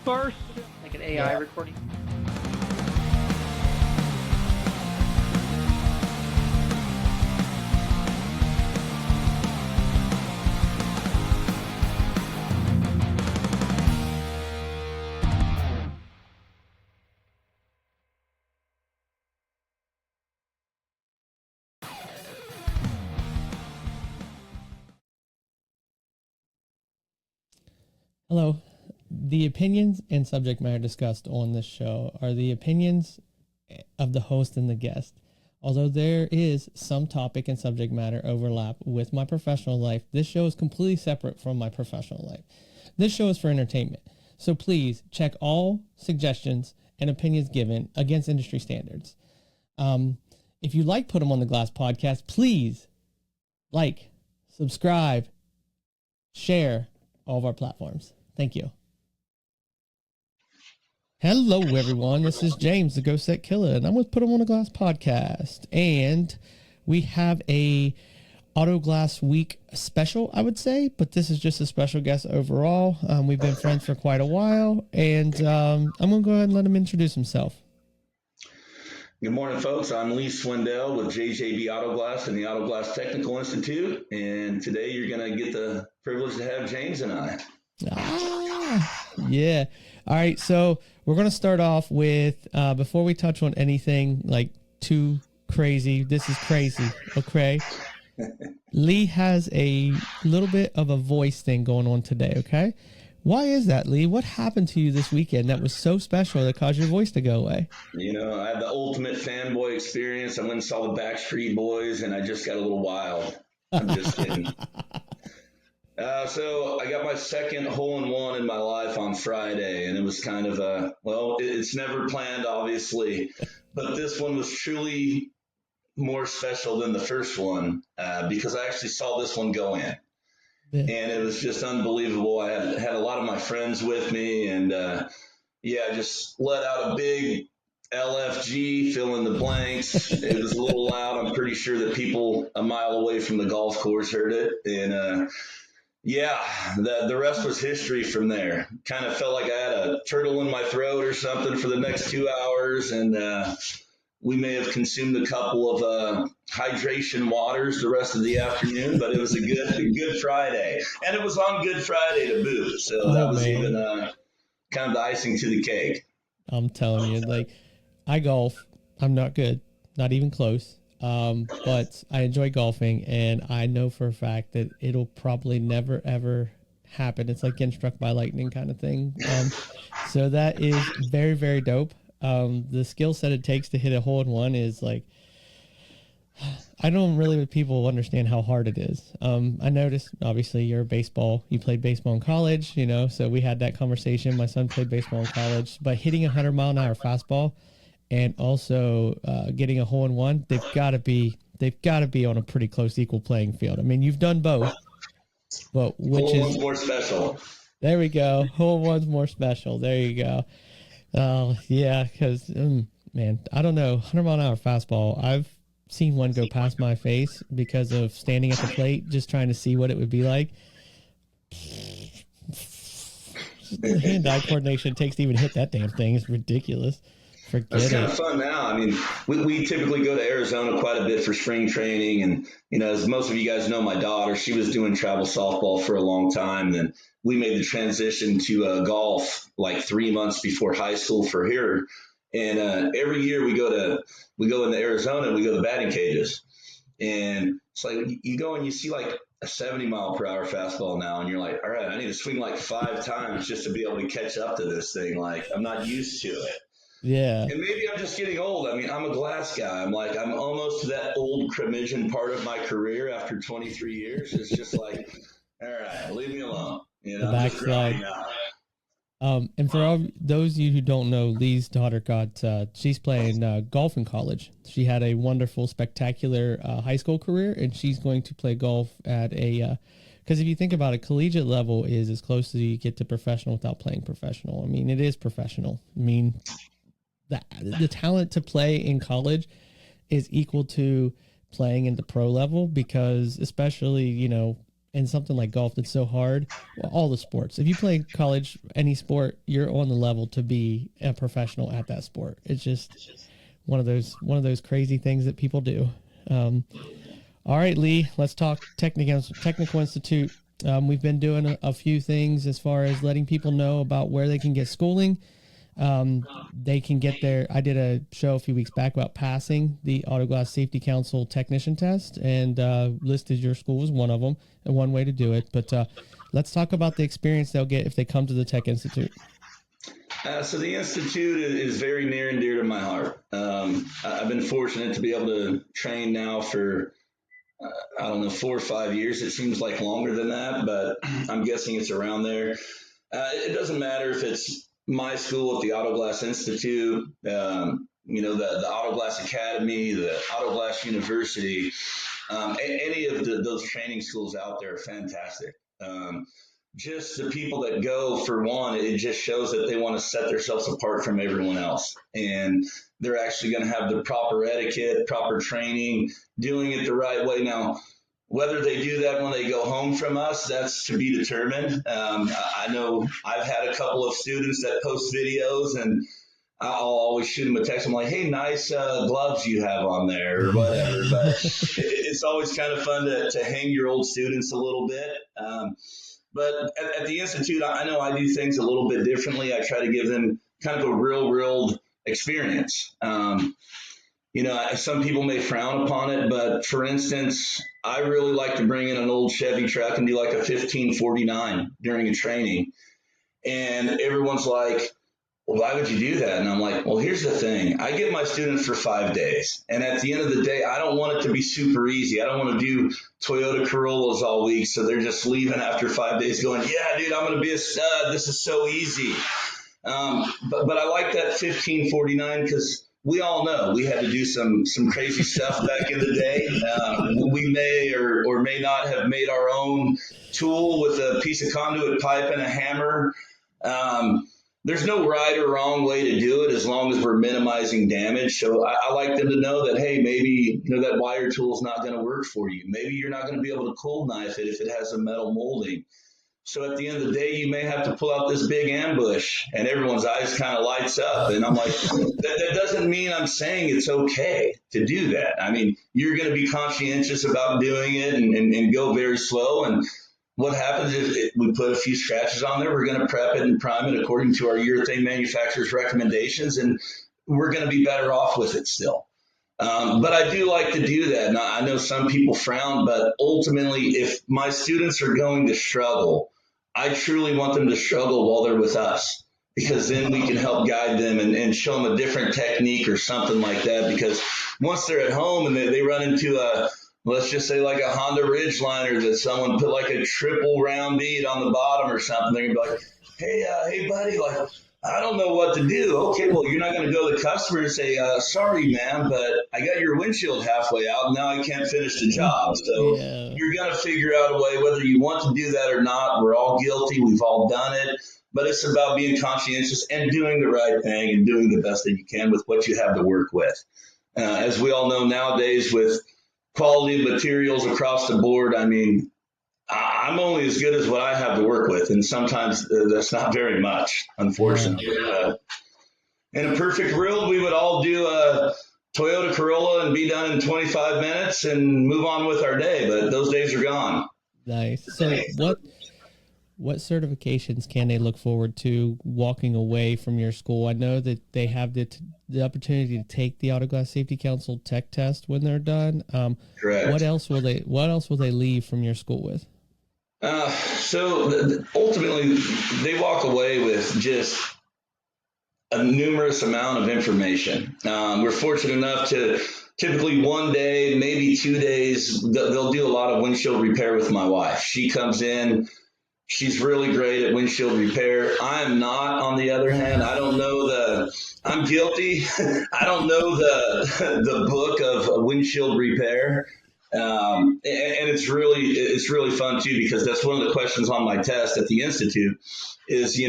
first, like an AI recording. Hello. The opinions and subject matter discussed on this show are the opinions of the host and the guest. Although there is some topic and subject matter overlap with my professional life, this show is completely separate from my professional life. This show is for entertainment. So please check all suggestions and opinions given against industry standards. If you like Put 'em on the Glass podcast, please like, subscribe, share all of our platforms. Thank you. Hello, everyone. This is James, the Ghost Set Killer, and I'm with Put 'em on the Glass podcast. And we have a Autoglass week special, I would say, but this is just a special guest overall. We've been friends for quite a while, and I'm going to go ahead and let him introduce himself. Good morning, folks. I'm Lee Swindle with JJB Autoglass and the Autoglass Technical Institute, and today you're going to get the privilege to have James and I. Yeah. All right, so we're going to start off with, before we touch on anything like too crazy, this is crazy, okay? Lee has a little bit of a voice thing going on today, okay? Why is that, Lee? What happened to you this weekend that was so special that caused your voice to go away? You know, I had the ultimate fanboy experience. I went and saw the Backstreet Boys, and I just got a little wild. I'm just kidding. So I got my second hole-in-one in my life on Friday, and it was kind of it's never planned, obviously, but this one was truly more special than the first one because I actually saw this one go in. Yeah. And it was just unbelievable. I had a lot of my friends with me, and I just let out a big LFG, fill in the blanks. It was a little loud. I'm pretty sure that people a mile away from the golf course heard it, and the rest was history from there. Kind of felt like I had a turtle in my throat or something for the next 2 hours, and we may have consumed a couple of hydration waters the rest of the afternoon, but it was a good Friday, and it was on Good Friday to boot, so that was even kind of the icing to the cake. I'm telling you, like, I golf. I'm not good, not even close. But I enjoy golfing, and I know for a fact that it'll probably never, ever happen. It's like getting struck by lightning kind of thing. So that is very, very dope. The skill set it takes to hit a hole-in-one is like, I don't really people understand how hard it is. I noticed, obviously, you played baseball in college, so we had that conversation. My son played baseball in college, but hitting 100-mile-an-hour fastball and also getting a hole-in-one, they've got to be on a pretty close equal playing field. I mean, you've done both, but which is more special? There we go. Hole-in-one's more special. There you go. Yeah, because man, I don't know, 100-mile-an-hour fastball. I've seen one go past my face because of standing at the plate, just trying to see what it would be like. The hand-eye coordination it takes to even hit that damn thing is ridiculous. It's kind of fun now. I mean, we typically go to Arizona quite a bit for spring training. And, as most of you guys know, my daughter, she was doing travel softball for a long time. Then we made the transition to golf like 3 months before high school for her. And every year we go into Arizona and we go to batting cages. And it's like you go and you see like a 70-mile-per-hour fastball now. And you're like, all right, I need to swing like 5 times just to be able to catch up to this thing. Like, I'm not used to it. Yeah. And maybe I'm just getting old. I mean, I'm a glass guy. I'm almost to that old curmudgeon part of my career after 23 years. It's just like, all right, leave me alone. The backslide. And for all those of you who don't know, Lee's daughter she's playing golf in college. She had a wonderful, spectacular high school career, and she's going to play golf at because if you think about it, collegiate level is as close as you get to professional without playing professional. I mean, it is professional. I mean, the talent to play in college is equal to playing in the pro level because especially, and something like golf that's so hard. Well, all the sports. If you play college, any sport, you're on the level to be a professional at that sport. It's just one of those crazy things that people do. All right, Lee, let's talk Technical Institute. We've been doing a few things as far as letting people know about where they can get schooling. They can get there. I did a show a few weeks back about passing the Autoglass Safety Council technician test, and listed your school as one of them and one way to do it. But let's talk about the experience they'll get if they come to the Tech Institute. So the Institute is very near and dear to my heart. I've been fortunate to be able to train now for, 4 or 5 years. It seems like longer than that, but I'm guessing it's around there. It doesn't matter if it's my school at the Autoglass Institute, the Autoglass Academy, the Autoglass University, any of those training schools out there are fantastic. Just the people that go, for one, it just shows that they want to set themselves apart from everyone else. And they're actually going to have the proper etiquette, proper training, doing it the right way. Now, whether they do that when they go home from us, that's to be determined. I know I've had a couple of students that post videos, and I'll always shoot them a text. I'm like, hey, nice gloves you have on there or whatever. But it's always kind of fun to hang your old students a little bit. But at the Institute, I know I do things a little bit differently. I try to give them kind of a real world experience. Some people may frown upon it, but for instance, I really like to bring in an old Chevy truck and do like a 1549 during a training. And everyone's like, well, why would you do that? And I'm like, well, here's the thing. I get my students for 5 days. And at the end of the day, I don't want it to be super easy. I don't want to do Toyota Corollas all week. So they're just leaving after 5 days going, yeah, dude, I'm going to be a stud. This is so easy. But I like that 1549 because we all know we had to do some crazy stuff back in the day. We may or may not have made our own tool with a piece of conduit pipe and a hammer. There's no right or wrong way to do it as long as we're minimizing damage. So I like them to know that, hey, maybe that wire tool is not going to work for you. Maybe you're not going to be able to cold knife it if it has a metal molding. So at the end of the day, you may have to pull out this big ambush, and everyone's eyes kind of lights up. And I'm like, that doesn't mean I'm saying it's okay to do that. I mean, you're going to be conscientious about doing it and go very slow. And what happens is we put a few scratches on there. We're going to prep it and prime it according to our urethane manufacturer's recommendations, and we're going to be better off with it still. But I do like to do that. And I know some people frown, but ultimately, if my students are going to struggle, I truly want them to struggle while they're with us, because then we can help guide them and show them a different technique or something like that. Because once they're at home and they run into let's just say like a Honda Ridgeliner that someone put like a triple round bead on the bottom or something, they're gonna be like, hey buddy, like, I don't know what to do. Okay, well, you're not going to go to the customer and say, sorry, man, but I got your windshield halfway out, and now I can't finish the job. So You're going to figure out a way, whether you want to do that or not. We're all guilty. We've all done it. But it's about being conscientious and doing the right thing and doing the best that you can with what you have to work with. As we all know nowadays, with quality of materials across the board, I mean, I'm only as good as what I have to work with, and sometimes that's not very much, unfortunately. In a perfect world, we would all do a Toyota Corolla and be done in 25 minutes and move on with our day, but those days are gone. Nice. So what certifications can they look forward to walking away from your school? I know that they have the opportunity to take the Autoglass Safety Council tech test when they're done. Correct. What else will they leave from your school with? So ultimately, they walk away with just a numerous amount of information. We're fortunate enough to typically 1 day, maybe 2 days, they'll do a lot of windshield repair with my wife. She comes in. She's really great at windshield repair. I am not, on the other hand. I don't know I'm guilty. I don't know the book of windshield repair. And it's really fun too, because that's one of the questions on my test at the Institute is,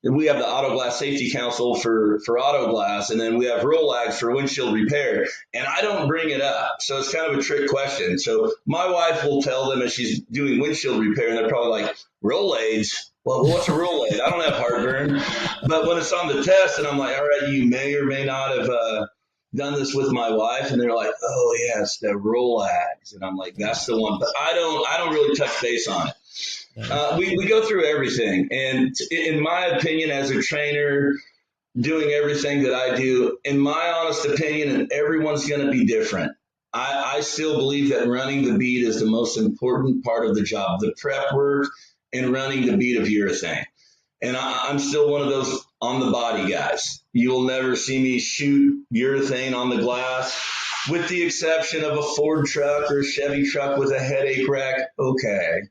we have the Autoglass Safety Council for Autoglass, and then we have Rollags for windshield repair. And I don't bring it up, so it's kind of a trick question. So my wife will tell them if she's doing windshield repair, and they're probably like, Rolaids? Well, what's a Rollaid? I don't have heartburn. But when it's on the test, and I'm like, all right, you may or may not have done this with my wife, and they're like, oh yes, the Rollags, and I'm like, that's the one. But I don't really touch base on it. We go through everything, and in my opinion, as a trainer, doing everything that I do, in my honest opinion, and everyone's going to be different. I still believe that running the bead is the most important part of the job, the prep work and running the bead of urethane. And I'm still one of those on the body guys. You will never see me shoot urethane on the glass, with the exception of a Ford truck or a Chevy truck with a headache rack. Okay.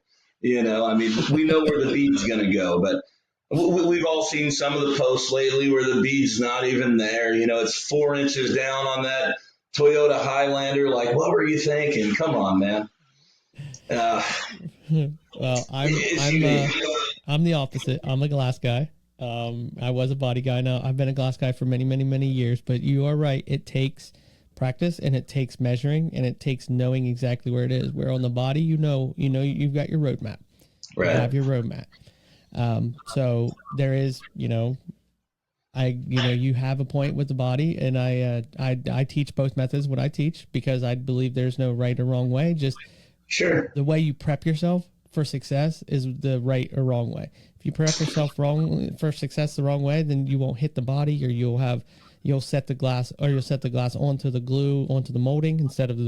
You know, I mean, we know where the bead's going to go, but we've all seen some of the posts lately where the bead's not even there. You know, it's 4 inches down on that Toyota Highlander. Like, what were you thinking? Come on, man. Well, I'm the opposite. I'm a glass guy. I was a body guy. Now I've been a glass guy for many, many, many years, but you are right. It takes practice, and it takes measuring, and it takes knowing exactly where it is. Where on the body, you've got your roadmap. Right. You have your roadmap. So there is, you have a point with the body, and I teach both methods. What I teach, because I believe there's no right or wrong way. Just sure, the way you prep yourself for success is the right or wrong way. If you prep yourself wrong for success the wrong way, then you won't hit the body, or you'll set the glass onto the glue, onto the molding instead of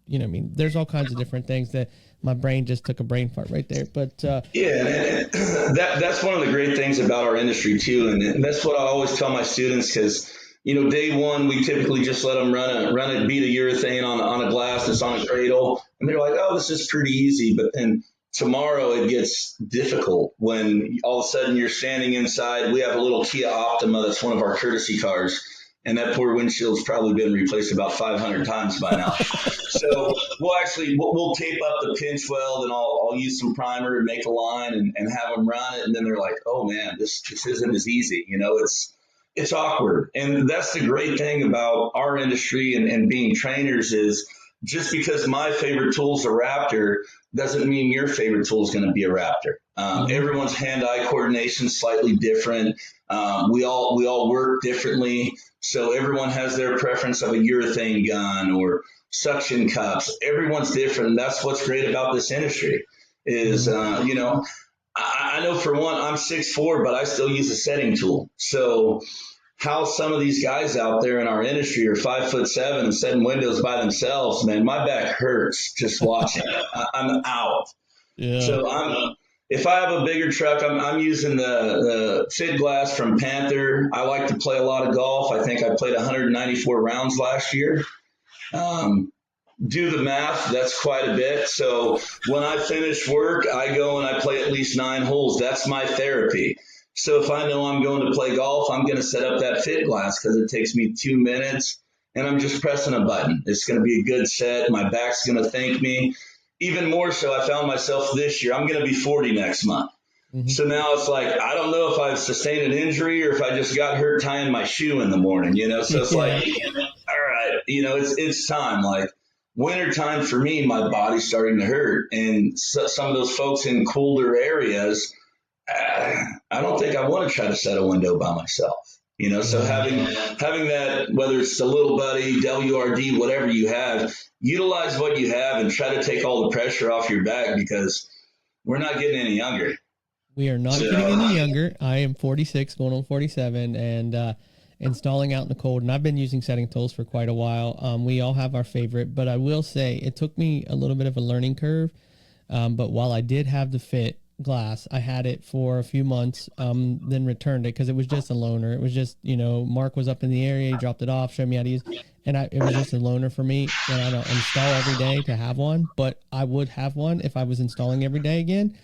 there's all kinds of different things that my brain just took a brain fart right there. But that's one of the great things about our industry too. And that's what I always tell my students, because, day one, we typically just let them run a bead of urethane on a glass that's on a cradle. And they're like, oh, this is pretty easy. But then tomorrow it gets difficult when all of a sudden you're standing inside. We have a little Kia Optima that's one of our courtesy cars. And that poor windshield's probably been replaced about 500 times by now. So we'll tape up the pinch weld, and I'll use some primer and make a line and have them run it. And then they're like, oh man, this isn't as easy. It's awkward. And that's the great thing about our industry and being trainers is, just because my favorite tool is a Raptor doesn't mean your favorite tool is going to be a Raptor. Everyone's hand-eye coordination is slightly different. We all work differently. So everyone has their preference of a urethane gun or suction cups. Everyone's different. And that's what's great about this industry is, I know for one, I'm 6'4", but I still use a setting tool. So how some of these guys out there in our industry are 5'7" and setting windows by themselves, man, my back hurts just watching. I'm out. Yeah. So if I have a bigger truck, I'm using the Fit Glass from Panther. I like to play a lot of golf. I think I played 194 rounds last year. Do the math, that's quite a bit. So when I finish work, I go and I play at least 9 holes. That's my therapy. So if I know I'm going to play golf, I'm going to set up that Fit Glass because it takes me 2 minutes and I'm just pressing a button. It's going to be a good set. My back's going to thank me. Even more so, I found myself this year, I'm going to be 40 next month. Mm-hmm. So now it's like, I don't know if I've sustained an injury or if I just got hurt tying my shoe in the morning, So it's like, all right, it's time. Like winter time for me, my body's starting to hurt. And some of those folks in colder areas, I don't think I want to try to set a window by myself. So having that, whether it's a little buddy, WRD, whatever you have, utilize what you have and try to take all the pressure off your back because we're not getting any younger. We are not getting any younger. I am 46, going on 47, and installing out in the cold. And I've been using setting tools for quite a while. We all have our favorite, but I will say it took me a little bit of a learning curve. But while I did have the Fit Glass, I had it for a few months, then returned it because it was just a loaner. It was just, Mark was up in the area, he dropped it off, showed me how to use it, and it was just a loaner for me. And I don't install every day to have one, but I would have one if I was installing every day again.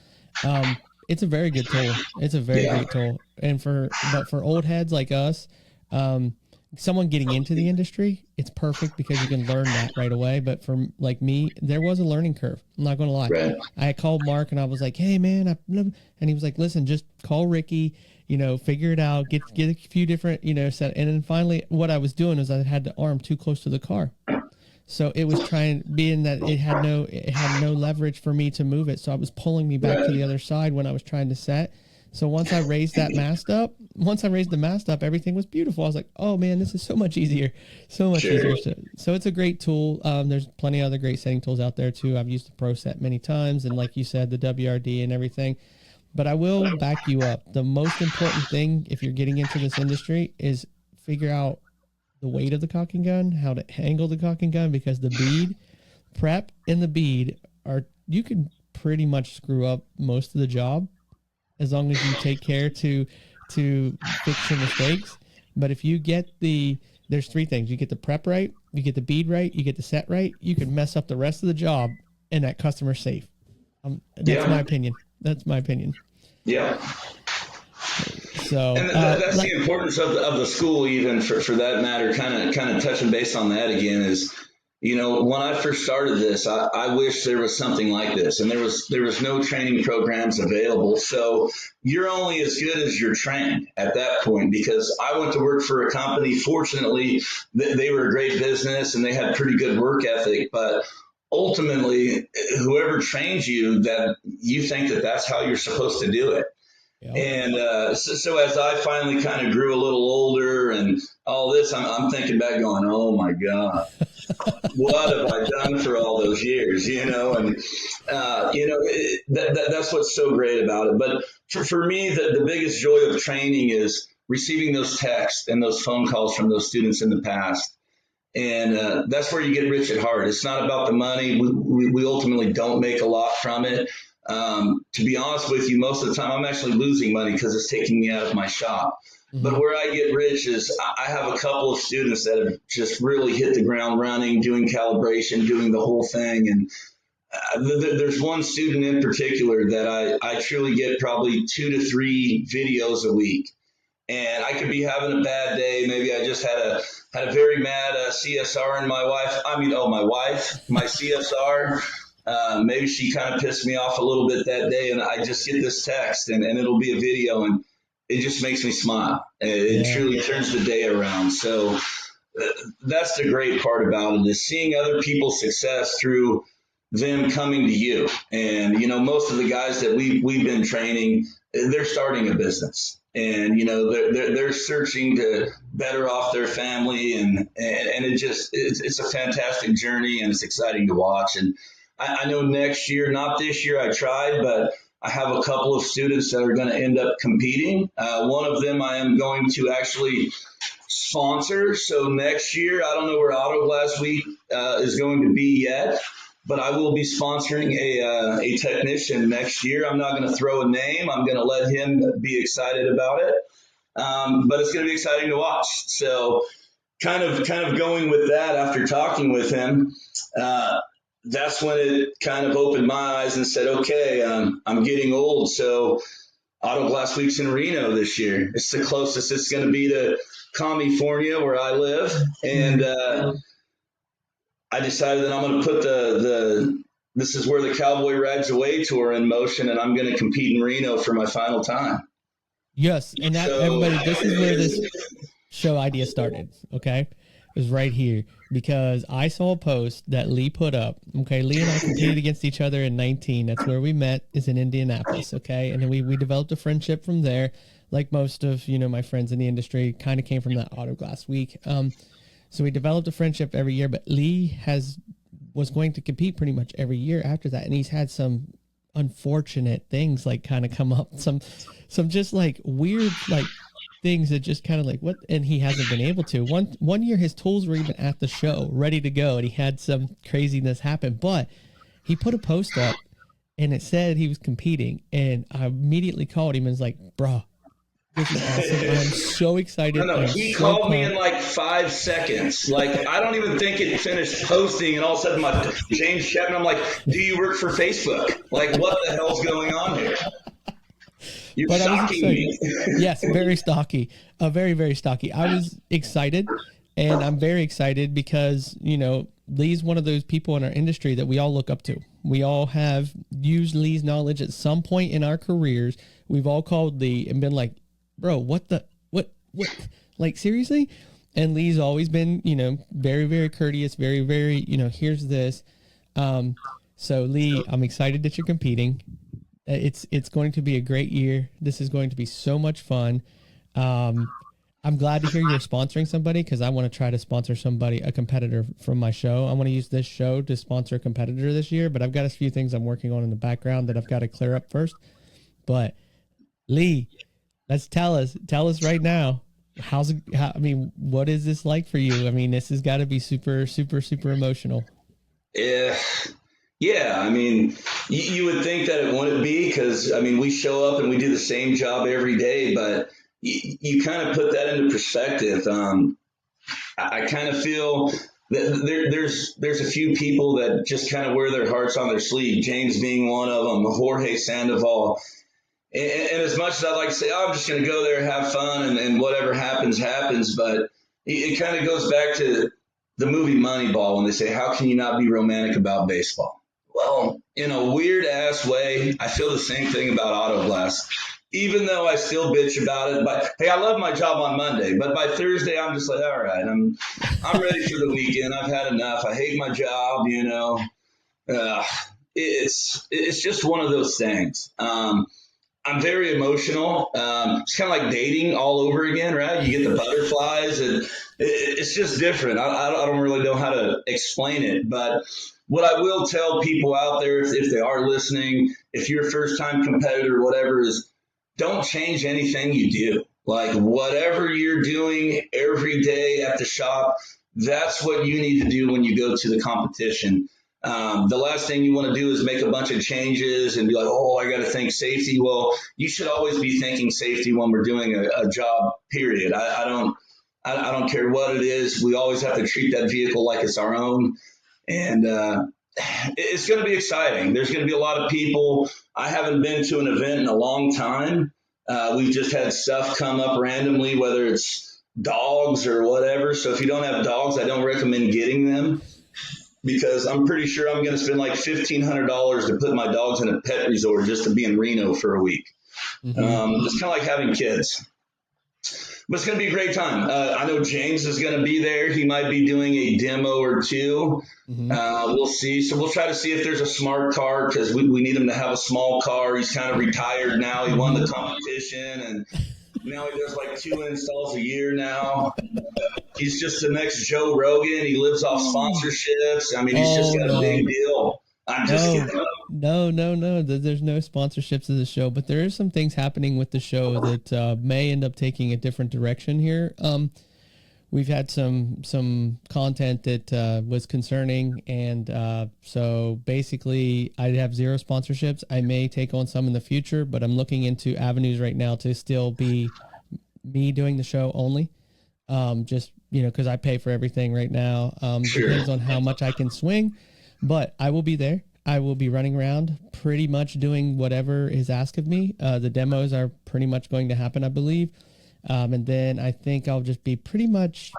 It's a very good tool. It's a very great tool. And for old heads like us, someone getting into the industry, it's perfect because you can learn that right away. But for like me, there was a learning curve. I'm not going to lie. Right. I called Mark and I was like, hey man, and he was like, listen, just call Ricky, figure it out, get a few different, set. And then finally what I was doing is I had the arm too close to the car. So it was being that it had no leverage for me to move it. So I was pulling me back to the other side when I was trying to set. So once I raised the mast up, everything was beautiful. I was like, oh man, this is so much easier. So much easier. So it's a great tool. There's plenty of other great setting tools out there too. I've used the Pro Set many times. And like you said, the WRD and everything. But I will back you up. The most important thing, if you're getting into this industry, is figure out the weight of the cocking gun, how to angle the cocking gun, because the bead prep and the bead you can pretty much screw up most of the job as long as you take care to fix your mistakes. But if you get there's three things: you get the prep right, you get the bead right, you get the set right, you can mess up the rest of the job and that customer's safe. That's my opinion. That's my opinion. Yeah. So and that's the importance of the school, even for that matter. Kind of touching base on that again is, when I first started this, I wish there was something like this, and there was no training programs available. So you're only as good as you're trained at that point. Because I went to work for a company. Fortunately, they were a great business and they had pretty good work ethic, but ultimately, whoever trains you, that you think that that's how you're supposed to do it. Yep. And so as I finally kind of grew a little older and all this, I'm thinking back going, oh my God, what have I done for all those years, and that's what's so great about it. But for me, the biggest joy of training is receiving those texts and those phone calls from those students in the past. And that's where you get rich at heart. It's not about the money. We ultimately don't make a lot from it. To be honest with you, most of the time I'm actually losing money because it's taking me out of my shop. Mm-hmm. But where I get rich is I have a couple of students that have just really hit the ground running, doing calibration, doing the whole thing. And there's one student in particular that I truly get probably 2 to 3 videos a week. And I could be having a bad day. Maybe I just had a very mad CSR, and my CSR. Maybe she kind of pissed me off a little bit that day, and I just get this text, and it'll be a video, and it just makes me smile. It truly turns the day around. So that's the great part about it, is seeing other people's success through them coming to you. And, most of the guys that we've been training, they're starting a business. And, they're searching to better off their family. And it's a fantastic journey, and it's exciting to watch. And I know next year, not this year, I tried, but I have a couple of students that are going to end up competing. One of them I am going to actually sponsor. So next year, I don't know where Autoglass Week is going to be yet, but I will be sponsoring a technician next year. I'm not going to throw a name. I'm going to let him be excited about it. But it's going to be exciting to watch. So kind of going with that after talking with him, that's when it kind of opened my eyes and said, okay, I'm getting old. So Autoglass Week's in Reno this year. It's the closest it's going to be to California, where I live. And I decided that I'm going to put this is where the Cowboy Rides Away tour in motion, and I'm going to compete in Reno for my final time. Yes, and everybody, this is where this show idea started, okay? It was right here, because I saw a post that Lee put up. Okay, Lee and I competed against each other in 19. That's where we met, is in Indianapolis, okay? And then we developed a friendship from there, like most of, my friends in the industry kind of came from that Autoglass Week. So we developed a friendship every year, but Lee was going to compete pretty much every year after that, and he's had some unfortunate things like kind of come up, some just like weird like things that just kind of like what, and he hasn't been able to. One year his tools were even at the show ready to go, and he had some craziness happen, but he put a post up and it said he was competing, and I immediately called him and was like, bro, this is awesome. I'm so excited. No, he called me in like 5 seconds. Like, I don't even think it finished posting, and all of a sudden my James Chapman, I'm like, do you work for Facebook? Like, what the hell's going on here? You're but I was shocking excited. me. Yes, very stocky. Very, very stocky. I was excited, and I'm very excited because, Lee's one of those people in our industry that we all look up to. We all have used Lee's knowledge at some point in our careers. We've all called Lee and been like, bro, what, like, seriously? And Lee's always been, very, very courteous, very, very, here's this. So Lee, I'm excited that you're competing. It's going to be a great year. This is going to be so much fun. I'm glad to hear you're sponsoring somebody, because I want to try to sponsor a competitor from my show. I want to use this show to sponsor a competitor this year, but I've got a few things I'm working on in the background that I've got to clear up first. But Lee, let's tell us right now, what is this like for you? I mean, this has got to be super, super, super emotional. Yeah, I mean, you would think that it wouldn't be, because, I mean, we show up and we do the same job every day, but you kind of put that into perspective. I kind of feel that there's a few people that just kind of wear their hearts on their sleeve, James being one of them, Jorge Sandoval. And as much as I'd like to say, oh, I'm just going to go there, have fun, and whatever happens, happens, but it kind of goes back to the movie Moneyball when they say, how can you not be romantic about baseball? Well, in a weird ass way, I feel the same thing about Autoglass. Even though I still bitch about it, but hey, I love my job on Monday, but by Thursday I'm just like, all right, I'm ready for the weekend. I've had enough. I hate my job, It's just one of those things. I'm very emotional. It's kind of like dating all over again, right? You get the butterflies, and it's just different. I don't really know how to explain it, but what I will tell people out there, if they are listening, if you're a first-time competitor or whatever, is don't change anything you do. Like, whatever you're doing every day at the shop, that's what you need to do when you go to the competition. The last thing you want to do is make a bunch of changes and be like, oh, I got to think safety. Well, you should always be thinking safety when we're doing a job, period. I don't care what it is. We always have to treat that vehicle like it's our own. And it's going to be exciting. There's going to be a lot of people. I haven't been to an event in a long time. We've just had stuff come up randomly, whether it's dogs or whatever. So if you don't have dogs, I don't recommend getting them, because I'm pretty sure I'm going to spend like $1,500 to put my dogs in a pet resort just to be in Reno for a week. Mm-hmm. It's kind of like having kids. But it's going to be a great time. I know James is going to be there. He might be doing a demo or two. Mm-hmm. We'll see. So we'll try to see if there's a smart car, because we need him to have a small car. He's kind of retired now. He won the competition, and now he does like 2 installs a year now. He's just the next Joe Rogan. He lives off sponsorships. I mean, he's just got a big deal. I'm just kidding. No. There's no sponsorships of the show, but there is some things happening with the show that may end up taking a different direction here. We've had some content that was concerning, and so basically I have 0 sponsorships. I may take on some in the future, but I'm looking into avenues right now to still be me doing the show only. Just, because I pay for everything right now. Sure. Depends on how much I can swing, but I will be there. I will be running around pretty much doing whatever is asked of me. The demos are pretty much going to happen, I believe. And then I think I'll just be pretty much,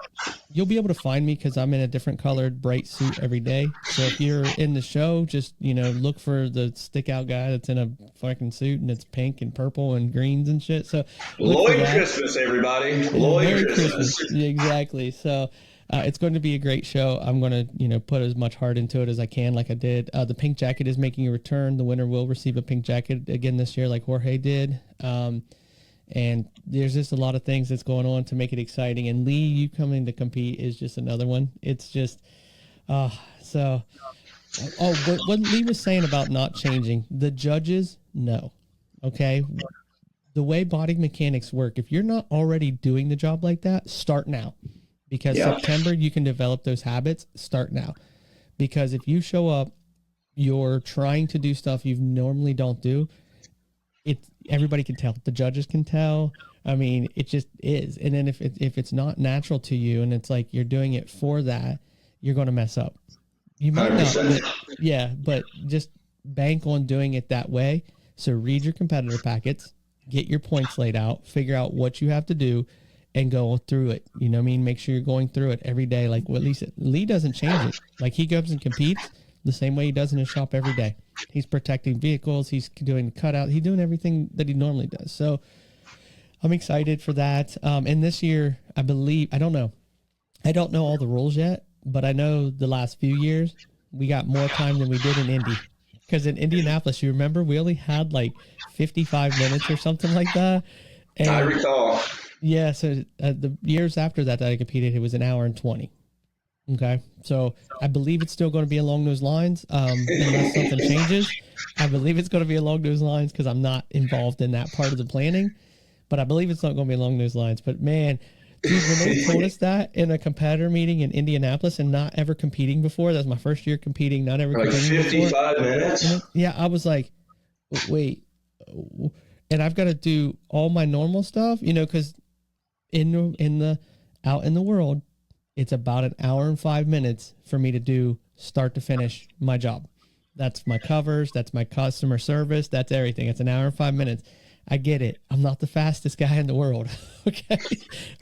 you'll be able to find me because I'm in a different colored bright suit every day. So if you're in the show, just, look for the stick out guy that's in a fucking suit and it's pink and purple and greens and shit. So Lloyd Christmas, everybody. Lloyd Christmas. Exactly. So it's going to be a great show. I'm going to, put as much heart into it as I can, like I did. The pink jacket is making a return. The winner will receive a pink jacket again this year, like Jorge did. And there's just a lot of things that's going on to make it exciting. And Lee, you coming to compete is just another one. It's just, what Lee was saying about not changing, the judges, no. Okay. The way body mechanics work, if you're not already doing the job like that, start now. Because September, you can develop those habits. Start now. Because if you show up, you're trying to do stuff you normally don't do. Everybody can tell. The judges can tell. I mean, it just is. And then if it's not natural to you and it's like you're doing it for that, you're going to mess up. You might 100%. Not. But just bank on doing it that way. So read your competitor packets. get your points laid out, figure out what you have to do, and go through it. You know what I mean? Make sure you're going through it every day. Like what Lee doesn't change it. Like he goes and competes the same way he does in his shop every day. He's protecting vehicles. He's doing cutout. He's doing everything that he normally does. So I'm excited for that. And this year, I believe, I don't know all the rules yet, but I know the last few years we got more time than we did in Indy. Because in Indianapolis, you remember, we only had like 55 minutes or something like that. And I recall. yeah, so the years after that I competed, it was an hour and 20. Okay, so I believe it's still going to be along those lines, unless something changes. I believe it's going to be along those lines because I'm not involved in that part of the planning, but I believe it's not going to be along those lines. But man, dude, when they told us that in a competitor meeting in Indianapolis and not ever competing before, that was my first year competing, not ever Like competing 55 before. minutes? Yeah, I was like, wait, and I've got to do all my normal stuff, you know, because out in the world, it's about an hour and 5 minutes for me to do start to finish my job. That's my covers. That's my customer service. That's everything. It's an hour and 5 minutes. I get it. I'm not the fastest guy in the world. Okay.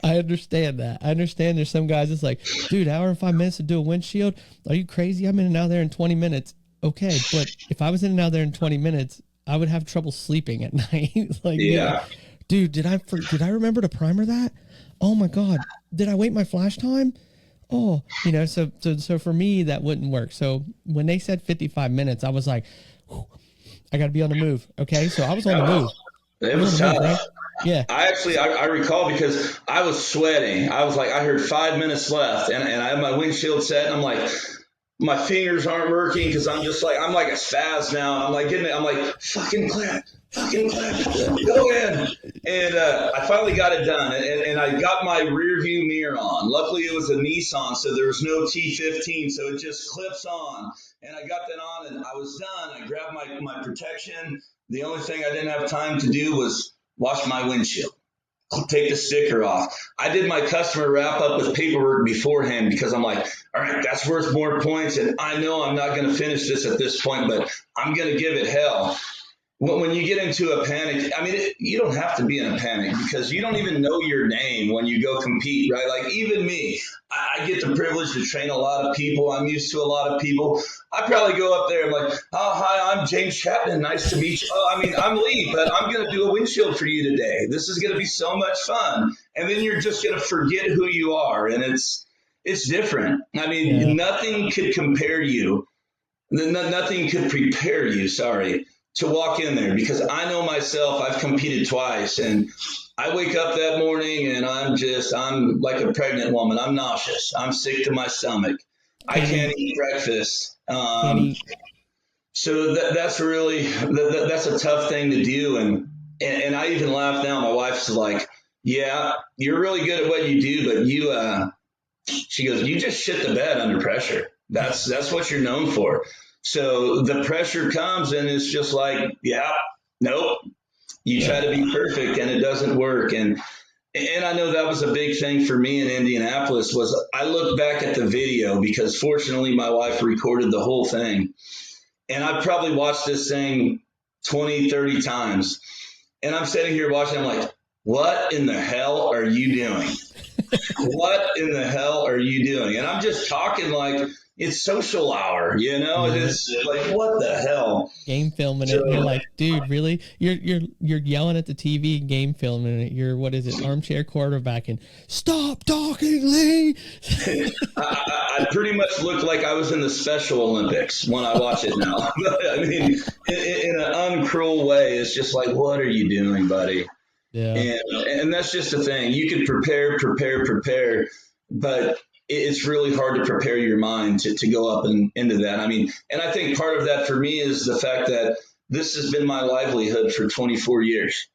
I understand that. I understand there's some guys that's like, dude, hour and 5 minutes to do a windshield. Are you crazy? I'm in and out there in 20 minutes. Okay. But if I was in and out there in 20 minutes, I would have trouble sleeping at night. Like, Yeah. dude, did I remember to primer that? Oh my God. Did I wait my flash time? Oh, you know, so for me, that wouldn't work. So when they said 55 minutes, I was like, I got to be on the move. Okay. So I was on the move. It was tough. Move, right? Yeah. I recall because I was sweating. I was like, I heard 5 minutes left and I had my windshield set and I'm like, my fingers aren't working because I'm like a spaz now. I'm like I'm like, fucking clap, go in. And I finally got it done and I got my rear view mirror on. Luckily it was a Nissan, so there was no T15, so it just clips on. And I got that on and I was done. I grabbed my protection. The only thing I didn't have time to do was wash my windshield. Take the sticker off. I did my customer wrap up with paperwork beforehand because I'm like, all right, that's worth more points. And I know I'm not going to finish this at this point, but I'm going to give it hell. When you get into a panic, I mean, you don't have to be in a panic because you don't even know your name when you go compete, right? Like even me, I get the privilege to train a lot of people. I'm used to a lot of people. I probably go up there and like, oh, hi, I'm James Chapman. Nice to meet you. Oh, I mean, I'm Lee, but I'm going to do a windshield for you today. This is going to be so much fun. And then you're just going to forget who you are. And it's different. I mean, nothing could compare you. Nothing could prepare you, to walk in there because I know myself, I've competed twice and I wake up that morning and I'm like a pregnant woman. I'm nauseous. I'm sick to my stomach. I can't eat breakfast. So that's really, that's a tough thing to do. And I even laugh now. My wife's like, yeah, you're really good at what you do, but she goes, you just shit the bed under pressure. That's what you're known for. So the pressure comes and it's just like, yeah, nope. You try to be perfect and it doesn't work. And I know that was a big thing for me in Indianapolis was I look back at the video because fortunately my wife recorded the whole thing. And I probably watched this thing 20, 30 times. And I'm sitting here watching, I'm like, what in the hell are you doing? What in the hell are you doing? And I'm just talking like, it's social hour, you know. Yeah. It's like, what the hell? Game filming it. And you're like, dude, really? You're yelling at the TV, game filming it. You're what is it? Armchair quarterbacking. Stop talking, Lee. I pretty much look like I was in the Special Olympics when I watch it now. I mean, in an uncruel way, it's just like, what are you doing, buddy? Yeah. And that's just the thing. You can prepare, but it's really hard to prepare your mind to go up and into that. I mean, and I think part of that for me is the fact that this has been my livelihood for 24 years.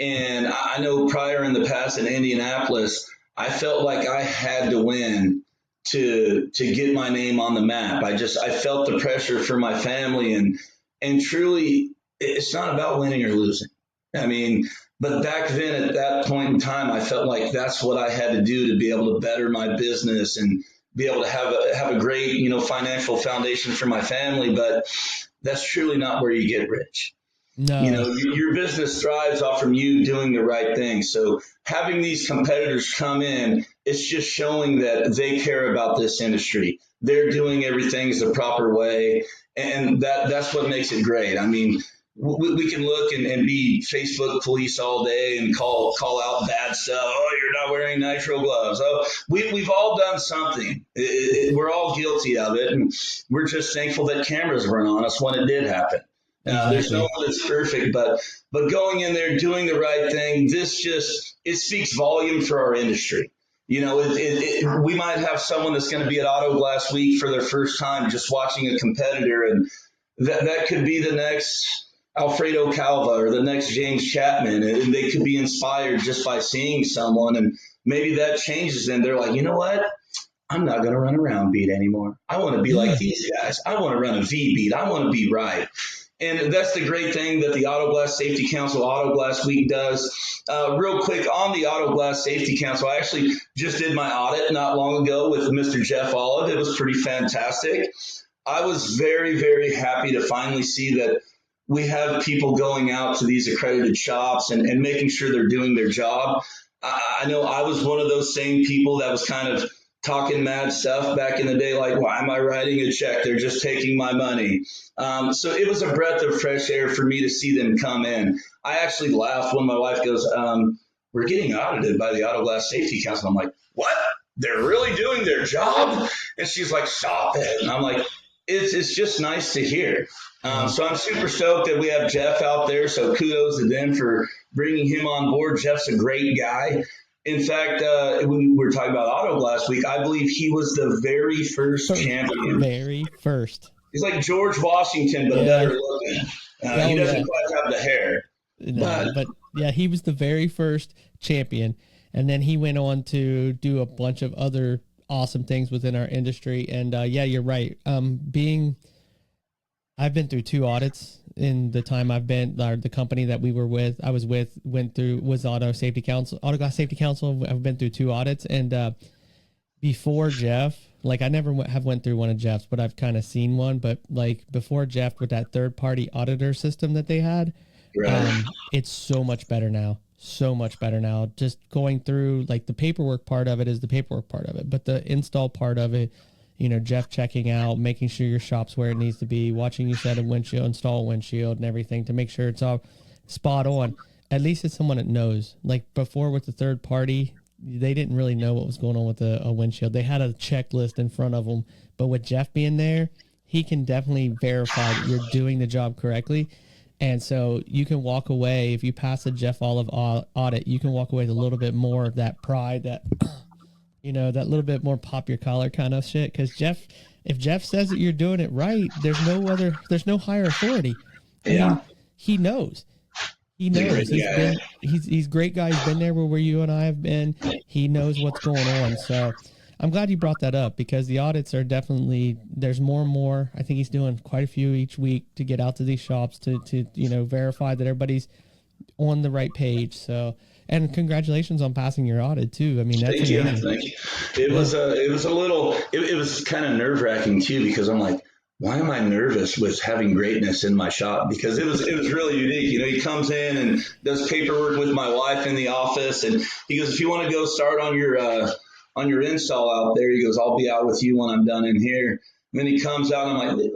And I know prior in the past in Indianapolis, I felt like I had to win to get my name on the map. I felt the pressure for my family and truly it's not about winning or losing. I mean, but back then at that point in time, I felt like that's what I had to do to be able to better my business and be able to have a great, financial foundation for my family. But that's truly not where you get rich. No. Your business thrives off from you doing the right thing. So having these competitors come in, it's just showing that they care about this industry. They're doing everything the proper way, and that's what makes it great. I mean, we can look and be Facebook police all day and call out bad stuff. Oh, you're not wearing nitro gloves. Oh, we've all done something. We're all guilty of it, and we're just thankful that cameras weren't on us when it did happen. There's no Exactly. one that's perfect, but going in there doing the right thing, it speaks volume for our industry. We might have someone that's going to be at Autoglass Week for their first time, just watching a competitor, and that could be the next Alfredo Calva or the next James Chapman, and they could be inspired just by seeing someone, and maybe that changes them. They're like, you know what? I'm not going to run around beat anymore. I want to be like these guys. I want to run a V beat. I want to be right. And that's the great thing that the Autoglass Safety Council Autoglass Week does. Real quick on the Autoglass Safety Council, I actually just did my audit not long ago with Mr. Jeff Olive. It was pretty fantastic. I was very, very happy to finally see that we have people going out to these accredited shops and making sure they're doing their job. I know I was one of those same people that was kind of talking mad stuff back in the day, like, why am I writing a check? They're just taking my money. So it was a breath of fresh air for me to see them come in. I actually laughed when my wife goes, we're getting audited by the Autoglass Safety Council. I'm like, what? They're really doing their job? And she's like, stop it. And I'm like, it's just nice to hear. So I'm super stoked that we have Jeff out there. So kudos to them for bringing him on board. Jeff's a great guy. In fact, when we were talking about Autoglass Week, I believe he was the very first champion. Very first. He's like George Washington, but better looking. He doesn't quite have the hair. No, but yeah, he was the very first champion. And then he went on to do a bunch of other awesome things within our industry. And yeah, you're right. I've been through 2 audits in the time I've been, the company that I was with, was Autoglass Safety Council. I've been through 2 audits, and before Jeff, like I never have went through one of Jeff's, but I've kind of seen one. But like before Jeff, with that third-party auditor system that they had, it's so much better now. So much better now. Just going through, like, the paperwork part of it is the paperwork part of it, but the install part of it, Jeff checking out, making sure your shop's where it needs to be, watching you set a windshield, install a windshield and everything to make sure it's all spot on. At least it's someone that knows. Like before with the third party, they didn't really know what was going on with a windshield. They had a checklist in front of them, but with Jeff being there, he can definitely verify that you're doing the job correctly. And so you can walk away, if you pass the Jeff Olive audit, you can walk away with a little bit more of that pride, that that little bit more pop your collar kind of shit. Because if Jeff says that you're doing it right, there's no higher authority. I mean, he knows. He knows. He's a great guy. He's been there where you and I have been. He knows what's going on. So I'm glad you brought that up, because the audits are definitely, there's more and more. I think he's doing quite a few each week to get out to these shops to verify that everybody's on the right page. So, and congratulations on passing your audit too. I mean, that's amazing. Thank you. It was kind of nerve wracking too, because I'm like, why am I nervous with having greatness in my shop? Because it was really unique. He comes in and does paperwork with my wife in the office, and he goes, if you want to go start on your install out there, he goes, I'll be out with you when I'm done in here. And then he comes out, and I'm like,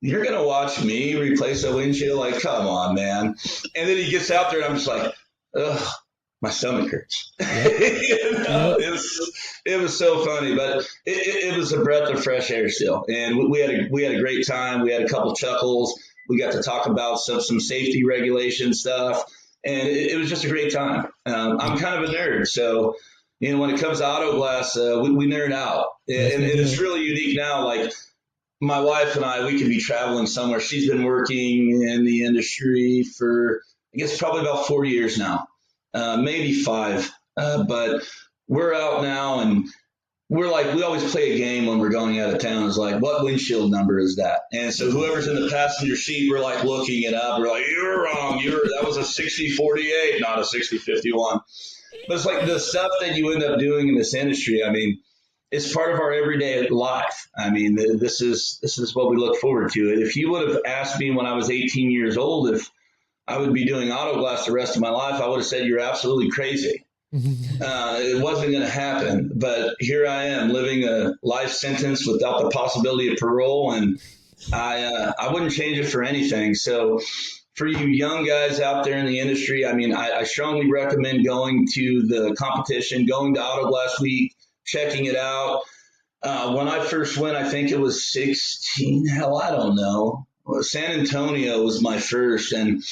you're going to watch me replace a windshield? Like, come on, man. And then he gets out there, and I'm just like, ugh, my stomach hurts. It was so funny, but it was a breath of fresh air still. And we had a great time. We had a couple chuckles. We got to talk about some safety regulation stuff, and it was just a great time. I'm kind of a nerd, so when it comes to Autoglass, we nerd out, and it's really unique now. Like my wife and I, we could be traveling somewhere. She's been working in the industry for, I guess, probably about 4 years now. Maybe 5, but we're out now, and we're like, we always play a game when we're going out of town. It's like, what windshield number is that? And so whoever's in the passenger seat, we're like looking it up. We're like, you're wrong. That was a 6048, not a 6051. But it's like the stuff that you end up doing in this industry. I mean, it's part of our everyday life. I mean, this is what we look forward to. If you would have asked me when I was 18 years old I would be doing Autoglass the rest of my life, I would have said you're absolutely crazy. It wasn't going to happen, but here I am living a life sentence without the possibility of parole, and I wouldn't change it for anything. So for you young guys out there in the industry, I mean, I strongly recommend going to the competition, going to Autoglass Week, checking it out. When I first went, I think it was 16. Hell, I don't know. Well, San Antonio was my first, and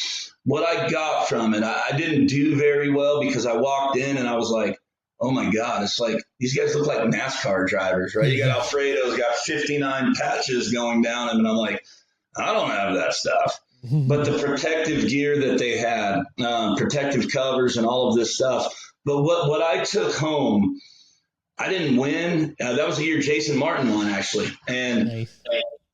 what I got from it, I didn't do very well because I walked in and I was like, oh my God, it's like these guys look like NASCAR drivers, right? You got Alfredo's got 59 patches going down him, and I'm like, I don't have that stuff. But the protective gear that they had, protective covers and all of this stuff. But what I took home, I didn't win. That was the year Jason Martin won, actually. And Nice.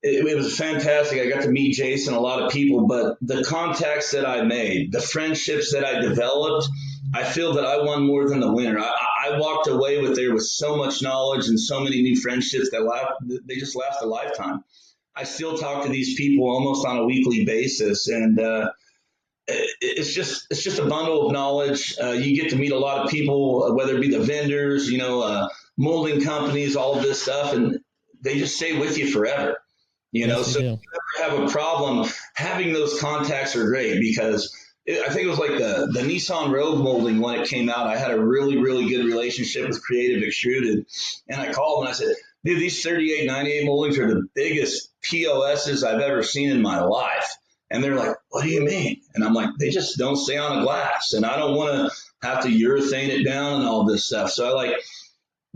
it was fantastic. I got to meet Jason, a lot of people, but the contacts that I made, the friendships that I developed, I feel that I won more than the winner. I walked away with there with so much knowledge and so many new friendships that they just last a lifetime. I still talk to these people almost on a weekly basis, and it's just a bundle of knowledge. You get to meet a lot of people, whether it be the vendors, molding companies, all of this stuff, and they just stay with you forever. Yes, So if you ever have a problem, having those contacts are great because I think it was like the Nissan Rogue molding when it came out. I had a really, really good relationship with Creative Extruded, and I called and I said, dude, these 3898 moldings are the biggest POSs I've ever seen in my life. And they're like, what do you mean? And I'm like, they just don't stay on a glass, and I don't want to have to urethane it down and all this stuff. So I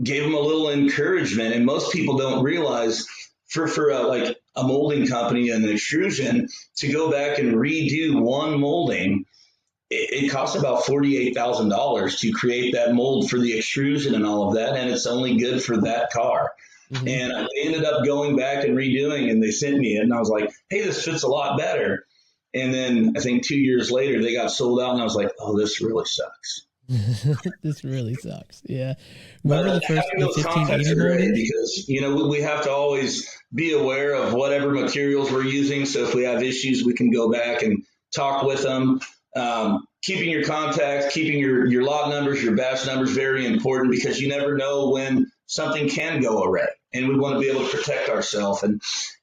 gave them a little encouragement, and most people don't realize for like a molding company and an extrusion to go back and redo one molding, it costs about $48,000 to create that mold for the extrusion and all of that, and it's only good for that car. Mm-hmm. And I ended up going back and redoing, and they sent me it, and I was like, hey, this fits a lot better. And then I think 2 years later, they got sold out, and I was like, oh, this really sucks. This really sucks. Yeah. Remember the 1580 molding? Because, we have to always be aware of whatever materials we're using. So if we have issues, we can go back and talk with them. Keeping your contacts, keeping your lot numbers, your batch numbers, very important because you never know when something can go awry, and we want to be able to protect ourselves. And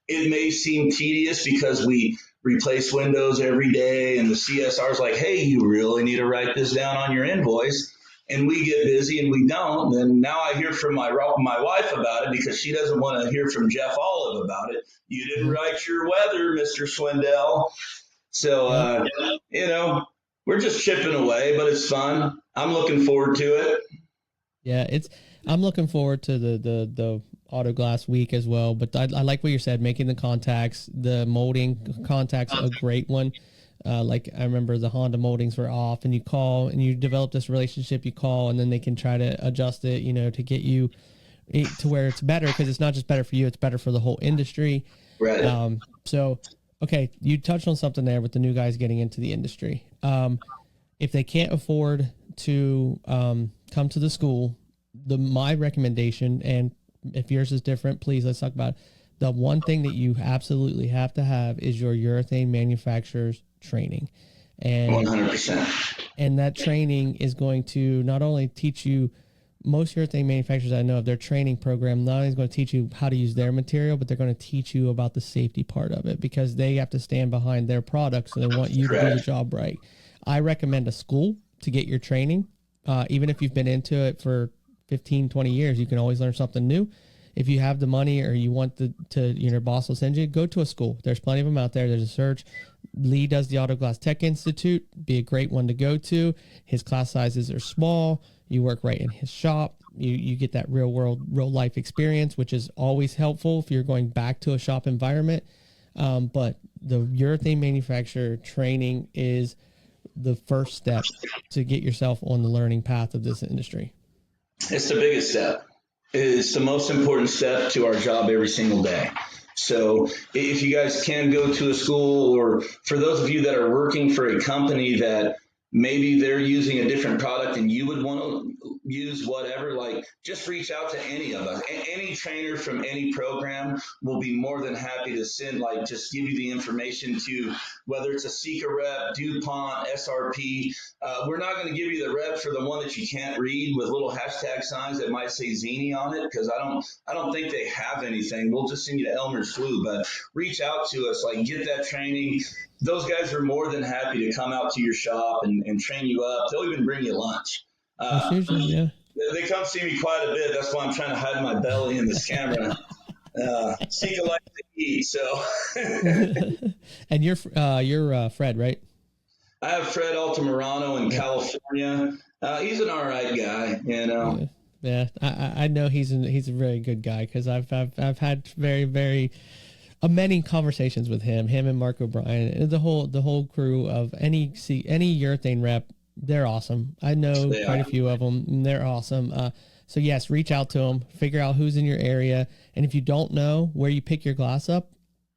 it may seem tedious because we replace windows every day, and the CSR is like, hey, you really need to write this down on your invoice. And we get busy and we don't. And now I hear from my wife about it because she doesn't want to hear from Jeff Olive about it. You didn't write your weather, Mr. Swindle. So, we're just chipping away, but it's fun. I'm looking forward to it. Yeah, I'm looking forward to the Autoglass week as well. But I like what you said, making the contacts, the molding contacts, a great one. Like I remember the Honda moldings were off, and you call and you develop this relationship. You call, and then they can try to adjust it, to get you to where it's better, because it's not just better for you; it's better for the whole industry. Right. So, okay, you touched on something there with the new guys getting into the industry. If they can't afford to come to the school, my recommendation, and if yours is different, please let's talk about it. The one thing that you absolutely have to have is your urethane manufacturer's training. And 100%. And that training is going to not only teach you, most urethane manufacturers I know of, their training program not only is going to teach you how to use their material, but they're going to teach you about the safety part of it, because they have to stand behind their products, so they want you to do the job right. I recommend a school to get your training. Even if you've been into it for 15, 20 years, you can always learn something new. If you have the money or you want your boss will send you, go to a school. There's plenty of them out there. There's a search. Lee does the Autoglass Tech Institute. Be a great one to go to. His class sizes are small. You work right in his shop. You get that real life experience, which is always helpful if you're going back to a shop environment. But the urethane manufacturer training is the first step to get yourself on the learning path of this industry. It's the biggest step. It's the most important step to our job every single day. So if you guys can go to a school, or for those of you that are working for a company that maybe they're using a different product and you would want to use whatever, just reach out to any of us. Any trainer from any program will be more than happy to send, just give you the information to whether it's a Sika rep, DuPont, SRP. We're not going to give you the rep for the one that you can't read with little hashtag signs that might say Zini on it, because I don't think they have anything. We'll just send you to Elmer's Flu, but reach out to us, like get that training. Those guys are more than happy to come out to your shop and train you up. They'll even bring you lunch. Yeah. They come see me quite a bit. That's why I'm trying to hide my belly in this camera. Sika likes to eat, so. And you're Fred, right? I have Fred Altamirano in California. He's an all right guy, you know. Yeah, I know he's a very good guy, because I've had very many conversations with him and Mark O'Brien and the whole crew of any urethane rep. They're awesome. I know quite a few of them, and they're awesome. So yes, reach out to them, figure out who's in your area, and if you don't know where you pick your glass up,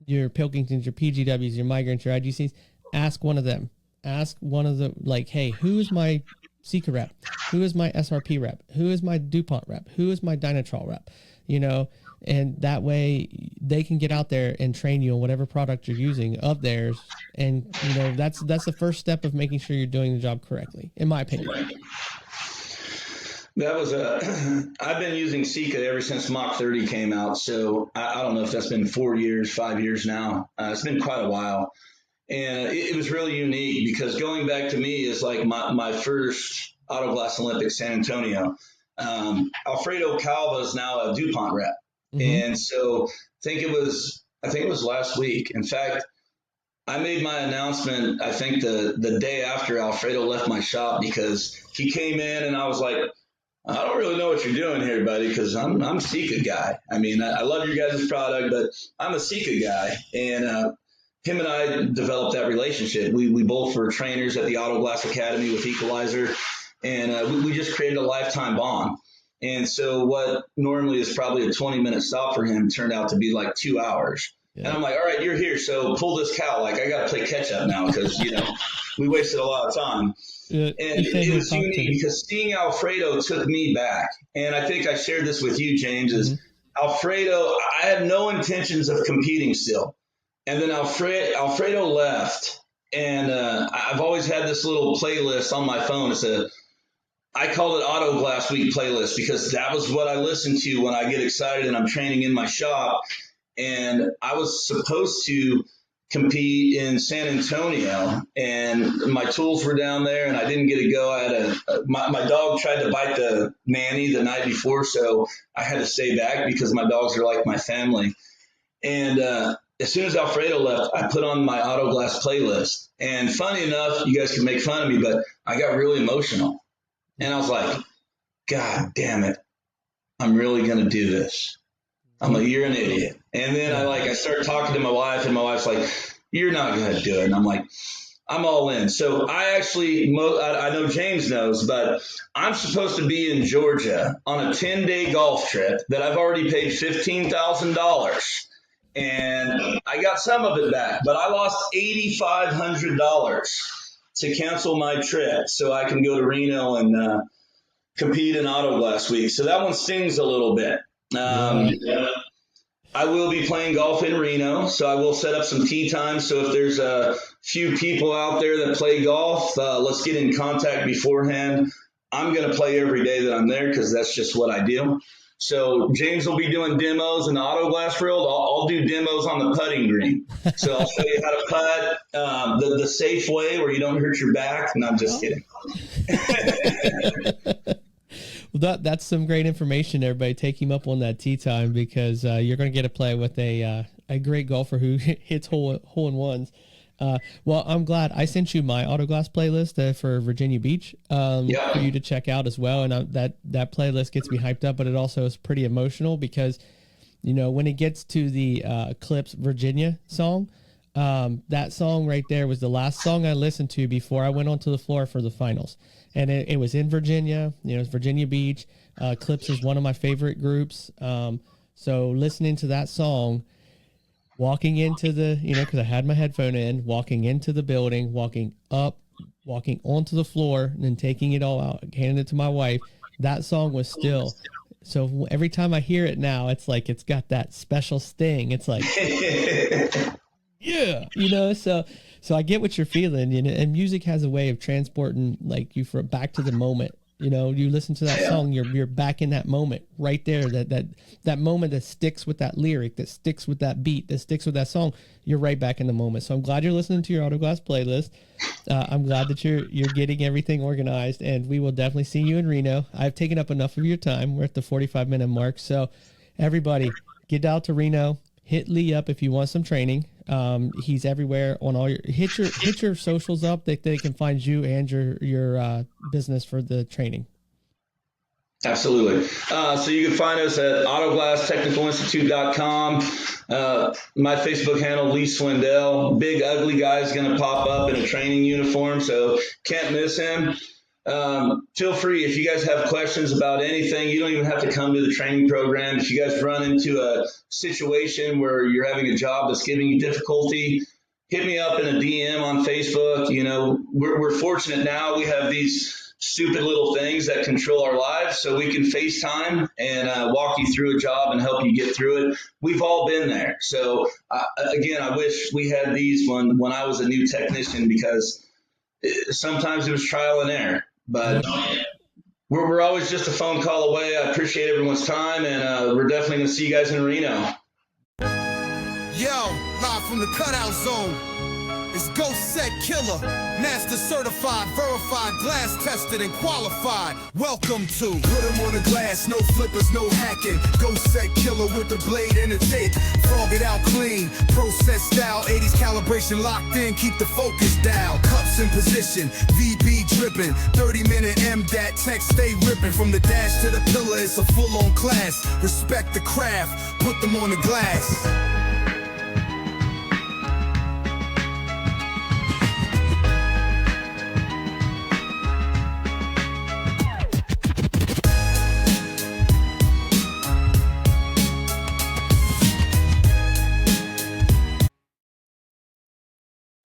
your Pilkingtons, your PGWs, your Migrants, your IGCs, ask one of them. Ask one of the, like, hey, who is my Sika rep? Who is my SRP rep? Who is my DuPont rep? Who is my Dynatrol rep? You know, and that way they can get out there and train you on whatever product you're using of theirs. And, you know, that's the first step of making sure you're doing the job correctly, in my opinion. That was I've been using Sika ever since Mach 30 came out. So I don't know if that's been 4 years, 5 years now. It's been quite a while. And it was really unique, because going back to me is like my first Autoglass Olympics, San Antonio. Alfredo Calva is now a DuPont rep. Mm-hmm. And so I think it was last week. In fact, I made my announcement, I think the day after Alfredo left my shop, because he came in and I was like, I don't really know what you're doing here, buddy, because I'm a Sika guy. I mean, I love your guys' product, but I'm a Sika guy. And him and I developed that relationship. We both were trainers at the Autoglass Academy with Equalizer, and we just created a lifetime bond. And so what normally is probably a 20-minute stop for him turned out to be like 2 hours. Yeah. And I'm like, all right, you're here, so pull this cow. Like, I got to play catch up now, because, you know, we wasted a lot of time. And it was unique because seeing Alfredo took me back. And I think I shared this with you, James, is Alfredo, I had no intentions of competing still. And then Alfredo left. And I've always had this little playlist on my phone. I call it Autoglass Week playlist, because that was what I listen to when I get excited and I'm training in my shop. And I was supposed to compete in San Antonio, and my tools were down there, and I didn't get to go. I had my dog tried to bite the nanny the night before, so I had to stay back because my dogs are like my family. And as soon as Alfredo left, I put on my Autoglass playlist. And funny enough, you guys can make fun of me, but I got really emotional. And I was like, God damn it, I'm really going to do this. I'm like, you're an idiot. And then I started talking to my wife, and my wife's like, you're not going to do it. And I'm like, I'm all in. So I actually, I know James knows, but I'm supposed to be in Georgia on a 10-day golf trip that I've already paid $15,000. And I got some of it back, but I lost $8,500 to cancel my trip so I can go to Reno and compete in Autoglass Week. So that one stings a little bit. I will be playing golf in Reno, so I will set up some tee times. So if there's a few people out there that play golf, let's get in contact beforehand. I'm going to play every day that I'm there, because that's just what I do. So James will be doing demos in the Autoglass field. I'll do demos on the putting green. So I'll show you how to putt the safe way where you don't hurt your back. And I'm just kidding. Well, that's some great information, everybody. Take him up on that tee time, because you're going to get to play with a great golfer who hits hole-in-ones. Well, I'm glad I sent you my Autoglass playlist for Virginia Beach for you to check out as well. And that playlist gets me hyped up, but it also is pretty emotional, because, you know, when it gets to the Eclipse Virginia song, that song right there was the last song I listened to before I went onto the floor for the finals. And it was in Virginia, you know, it's Virginia Beach. Eclipse is one of my favorite groups. So listening to that song, walking into the, you know, because I had my headphone in, walking into the building, walking up, walking onto the floor, and then taking it all out, handing it to my wife, that song was still. So every time I hear it now, it's like it's got that special sting. It's like, yeah, you know, so So I get what you're feeling, you know, and music has a way of transporting like you back to the moment. You know, you listen to that song, you're back in that moment right there. That moment that sticks with that lyric, that sticks with that beat, that sticks with that song. You're right back in the moment. So I'm glad you're listening to your Autoglass playlist. I'm glad that you're getting everything organized, and we will definitely see you in Reno. I've taken up enough of your time. We're at the 45-minute mark. So everybody, get out to Reno. Hit Lee up if you want some training. He's everywhere on all your hit your socials up that they can find you and your business for the training. Absolutely. So you can find us at autoglasstechnicalinstitute.com. My Facebook handle, Lee Swindle. Big ugly guy's going to pop up in a training uniform, so can't miss him. Feel free, if you guys have questions about anything, you don't even have to come to the training program. If you guys run into a situation where you're having a job that's giving you difficulty, hit me up in a DM on Facebook. You know, we're fortunate now. We have these stupid little things that control our lives, so we can FaceTime and walk you through a job and help you get through it. We've all been there. So again, I wish we had these when I was a new technician, because sometimes it was trial and error. But we're always just a phone call away. I appreciate everyone's time, and we're definitely going to see you guys in Reno. Yo, live from the cutout zone. It's Ghost Set Killer, master certified, verified, glass tested and qualified. Welcome to Put 'em on the glass, no flippers, no hacking. Ghost Set Killer with the blade and the tape. Frog it out clean, process style, 80s calibration locked in, keep the focus down. Cups in position, VB dripping, 30-minute MDAT text stay ripping. From the dash to the pillar, it's a full-on class. Respect the craft, put them on the glass.